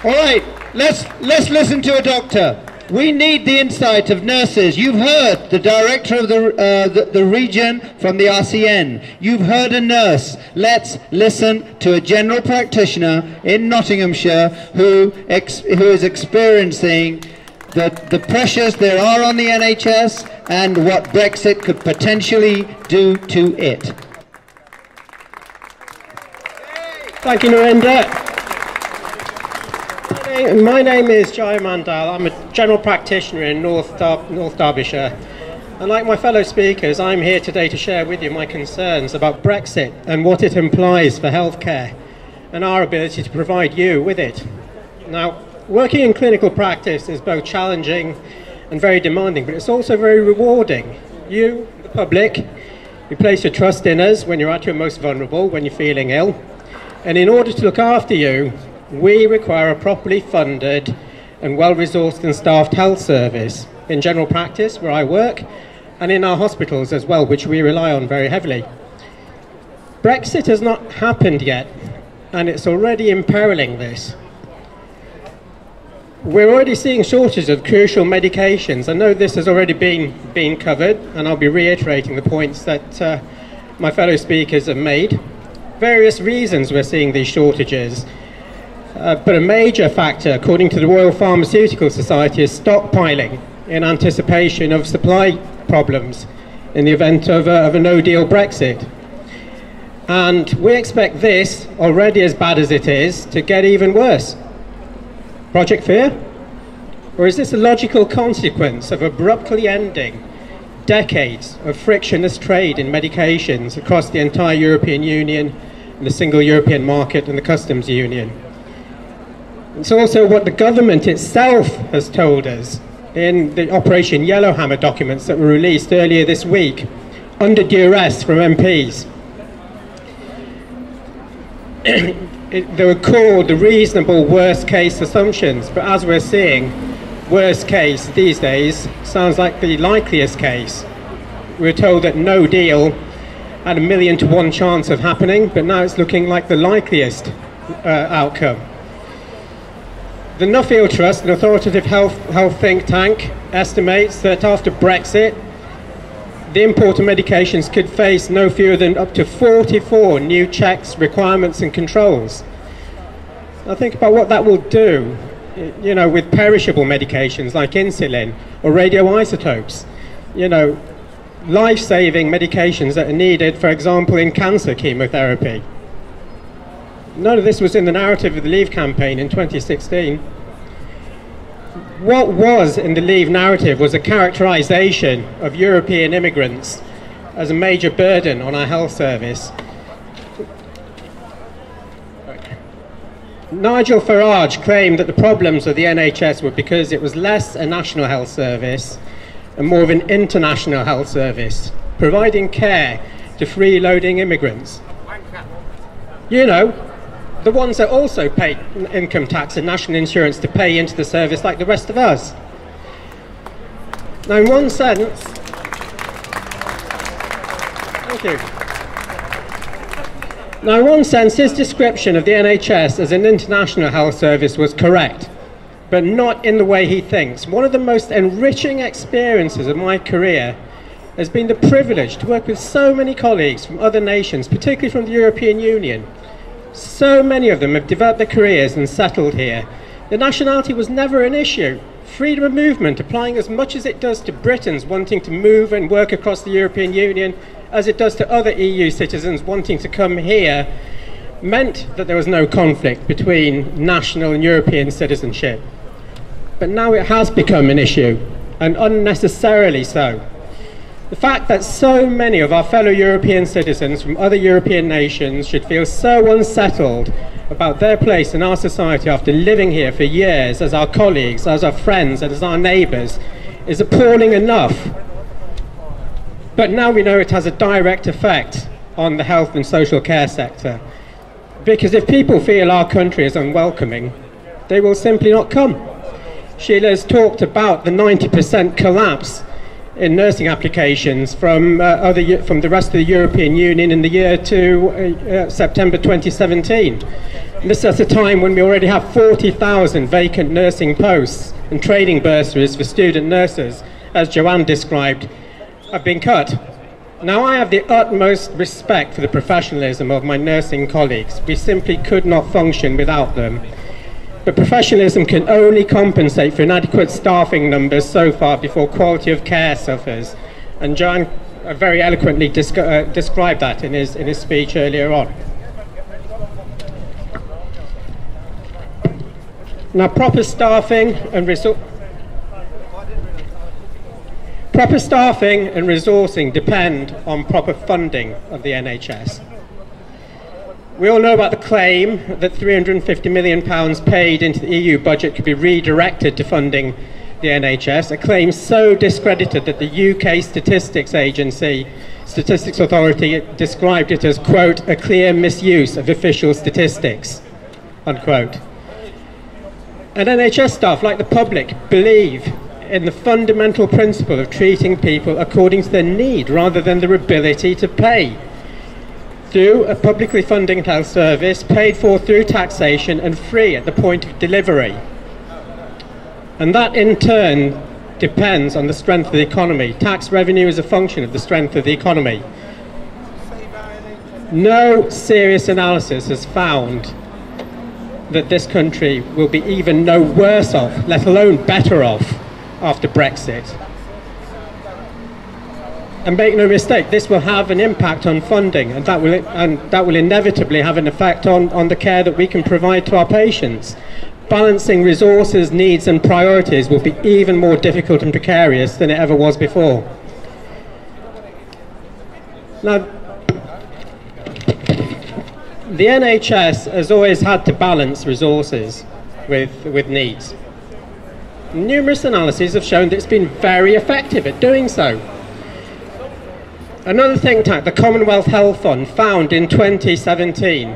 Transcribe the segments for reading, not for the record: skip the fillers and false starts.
All right, let's listen to a doctor. We need the insight of nurses. You've heard the director of the region from the RCN. You've heard a nurse. Let's listen to a general practitioner in Nottinghamshire who is experiencing the pressures there are on the NHS and what Brexit could potentially do to it. Thank you, Narendra. My name is Mandal. I'm a general practitioner in North Derbyshire. And like my fellow speakers, I'm here today to share with you my concerns about Brexit and what it implies for healthcare and our ability to provide you with it. Now, working in clinical practice is both challenging and very demanding, but it's also very rewarding. You, the public, you place your trust in us when you're at your most vulnerable, when you're feeling ill. And in order to look after you, we require a properly funded and well-resourced and staffed health service in general practice, where I work, and in our hospitals as well, which we rely on very heavily. Brexit has not happened yet, and it's already imperiling this. We're already seeing shortages of crucial medications. I know this has already been covered, and I'll be reiterating the points that my fellow speakers have made. Various reasons we're seeing these shortages. But a major factor, according to the Royal Pharmaceutical Society, is stockpiling in anticipation of supply problems in the event of a no-deal Brexit. And we expect this, already as bad as it is, to get even worse. Project Fear? Or is this a logical consequence of abruptly ending decades of frictionless trade in medications across the entire European Union, and the single European market and the customs union? It's also what the government itself has told us in the Operation Yellowhammer documents that were released earlier this week, under duress from MPs. They were called the reasonable worst case assumptions, but as we're seeing, worst case these days sounds like the likeliest case. We were told that no deal had 1,000,000 to 1 chance of happening, but now it's looking like the likeliest outcome. The Nuffield Trust, an authoritative health think tank, estimates that after Brexit, the import of medications could face no fewer than up to 44 new checks, requirements and controls. Now think about what that will do, you know, with perishable medications like insulin or radioisotopes, you know, life-saving medications that are needed, for example, in cancer chemotherapy. None of this was in the narrative of the Leave campaign in 2016. What was in the Leave narrative was a characterisation of European immigrants as a major burden on our health service. Nigel Farage claimed that the problems of the NHS were because it was less a national health service and more of an international health service, providing care to freeloading immigrants. You know, the ones that also pay income tax and national insurance to pay into the service like the rest of us. Now, in one sense, thank you. Now, in one sense, his description of the NHS as an international health service was correct, but not in the way he thinks. One of the most enriching experiences of my career has been the privilege to work with so many colleagues from other nations, particularly from the European Union. So many of them have developed their careers and settled here. The nationality was never an issue. Freedom of movement, applying as much as it does to Britons wanting to move and work across the European Union as it does to other EU citizens wanting to come here, meant that there was no conflict between national and European citizenship. But now it has become an issue, and unnecessarily so. The fact that so many of our fellow European citizens from other European nations should feel so unsettled about their place in our society after living here for years as our colleagues, as our friends, and as our neighbours is appalling enough. But now we know it has a direct effect on the health and social care sector. Because if people feel our country is unwelcoming, they will simply not come. Sheila's talked about the 90% collapse in nursing applications from the rest of the European Union in the year to September 2017. And this is at a time when we already have 40,000 vacant nursing posts, and training bursaries for student nurses, as Joanne described, have been cut. Now, I have the utmost respect for the professionalism of my nursing colleagues. We simply could not function without them. But professionalism can only compensate for inadequate staffing numbers so far before quality of care suffers. And John very eloquently described that in his speech earlier on. Now, proper staffing and resourcing depend on proper funding of the NHS. We all know about the claim that £350 million paid into the EU budget could be redirected to funding the NHS, a claim so discredited that the UK Statistics Authority described it as, quote, a clear misuse of official statistics, unquote. And NHS staff, like the public, believe in the fundamental principle of treating people according to their need rather than their ability to pay, through a publicly funded health service paid for through taxation and free at the point of delivery. And that in turn depends on the strength of the economy. Tax revenue is a function of the strength of the economy. No serious analysis has found that this country will be even no worse off, let alone better off, after Brexit. And make no mistake, this will have an impact on funding, and that will inevitably have an effect on the care that we can provide to our patients. Balancing resources, needs and priorities will be even more difficult and precarious than it ever was before. Now, the NHS has always had to balance resources with needs. Numerous analyses have shown that it's been very effective at doing so. Another think tank, the Commonwealth Health Fund, found in 2017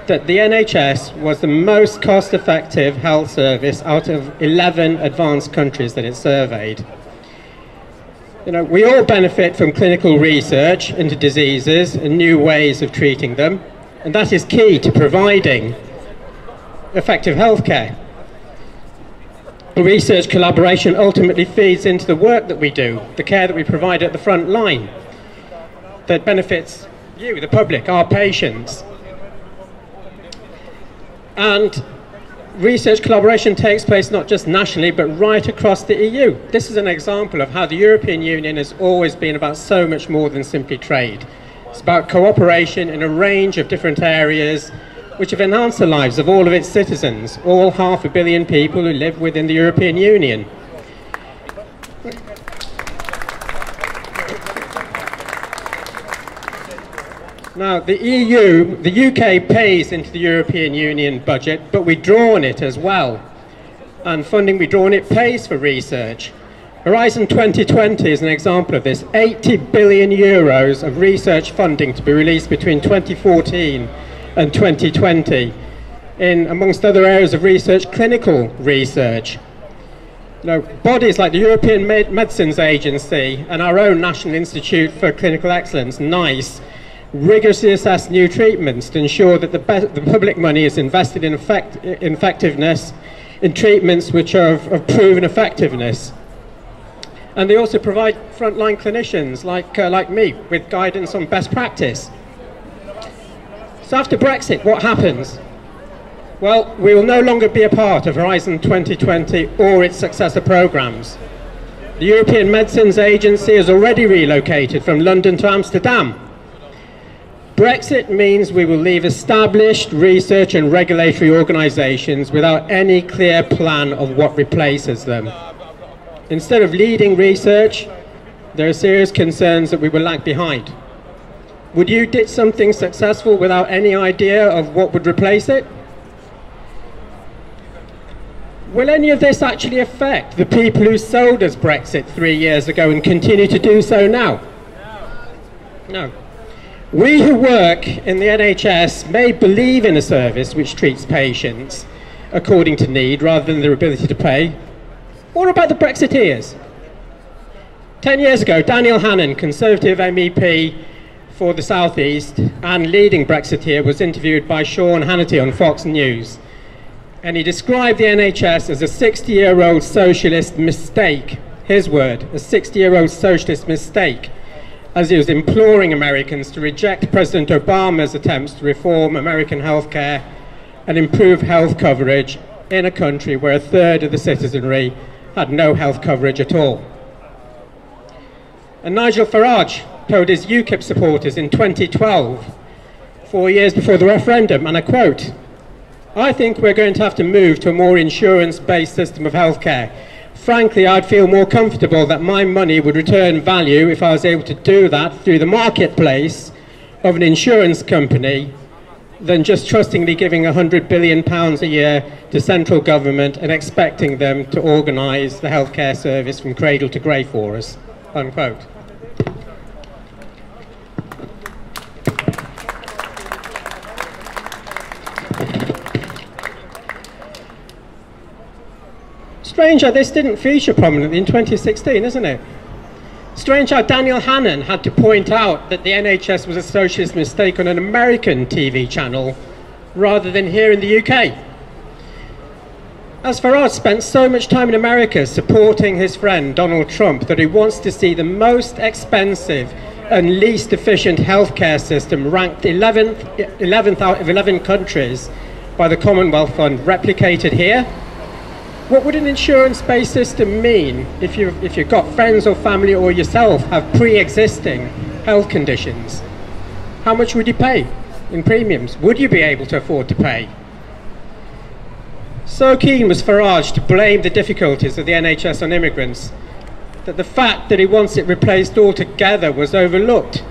that the NHS was the most cost-effective health service out of 11 advanced countries that it surveyed. You know, we all benefit from clinical research into diseases and new ways of treating them, and that is key to providing effective healthcare. Research collaboration ultimately feeds into the work that we do, the care that we provide at the front line, that benefits you, the public, our patients. And research collaboration takes place not just nationally, but right across the EU. This is an example of how the European Union has always been about so much more than simply trade. It's about cooperation in a range of different areas which have enhanced the lives of all of its citizens, all 500 million people who live within the European Union. Now, the EU, the UK pays into the European Union budget, but we draw on it as well. And funding we draw on it pays for research. Horizon 2020 is an example of this. 80 billion euros of research funding to be released between 2014 and 2020 in, amongst other areas of research, clinical research. You know, bodies like the European Medicines Agency and our own National Institute for Clinical Excellence, NICE, rigorously assess new treatments to ensure that the public money is invested in effectiveness in treatments which are of proven effectiveness. And they also provide frontline clinicians like me with guidance on best practice. So after Brexit, what happens? Well, we will no longer be a part of Horizon 2020 or its successor programmes. The European Medicines Agency has already relocated from London to Amsterdam. Brexit means we will leave established research and regulatory organisations without any clear plan of what replaces them. Instead of leading research, there are serious concerns that we will lag behind. Would you ditch something successful without any idea of what would replace it? Will any of this actually affect the people who sold us Brexit 3 years ago and continue to do so now? No. We who work in the NHS may believe in a service which treats patients according to need rather than their ability to pay. What about the Brexiteers? 10 years ago, Daniel Hannan, Conservative MEP for the South East and leading Brexiteer, was interviewed by Sean Hannity on Fox News. And he described the NHS as a 60-year-old socialist mistake. His word, a 60-year-old socialist mistake, as he was imploring Americans to reject President Obama's attempts to reform American healthcare and improve health coverage in a country where a third of the citizenry had no health coverage at all. And Nigel Farage told his UKIP supporters in 2012, 4 years before the referendum, and I quote, "I think we're going to have to move to a more insurance-based system of healthcare. Frankly, I'd feel more comfortable that my money would return value if I was able to do that through the marketplace of an insurance company than just trustingly giving £100 billion a year to central government and expecting them to organise the healthcare service from cradle to grave for us," unquote. Strange how this didn't feature prominently in 2016, isn't it? Strange how Daniel Hannan had to point out that the NHS was a socialist mistake on an American TV channel rather than here in the UK. As Farage spent so much time in America supporting his friend Donald Trump that he wants to see the most expensive and least efficient healthcare system ranked 11th out of 11 countries by the Commonwealth Fund replicated here. What would an insurance-based system mean if you've got friends or family or yourself have pre-existing health conditions? How much would you pay in premiums? Would you be able to afford to pay? So keen was Farage to blame the difficulties of the NHS on immigrants that the fact that he wants it replaced altogether was overlooked.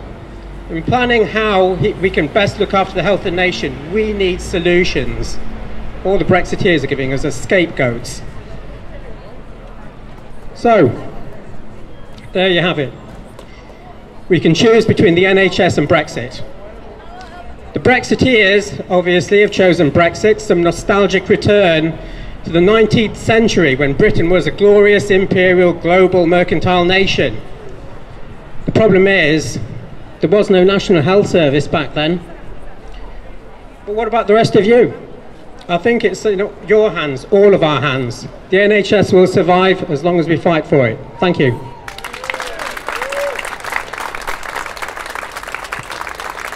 In planning how we can best look after the health of the nation, we need solutions. All the Brexiteers are giving us as scapegoats. So, there you have it. We can choose between the NHS and Brexit. The Brexiteers, obviously, have chosen Brexit, some nostalgic return to the 19th century when Britain was a glorious imperial global mercantile nation. The problem is, there was no National Health Service back then. But what about the rest of you? I think it's your hands, all of our hands. The NHS will survive as long as we fight for it. Thank you.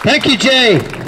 Thank you, Jay.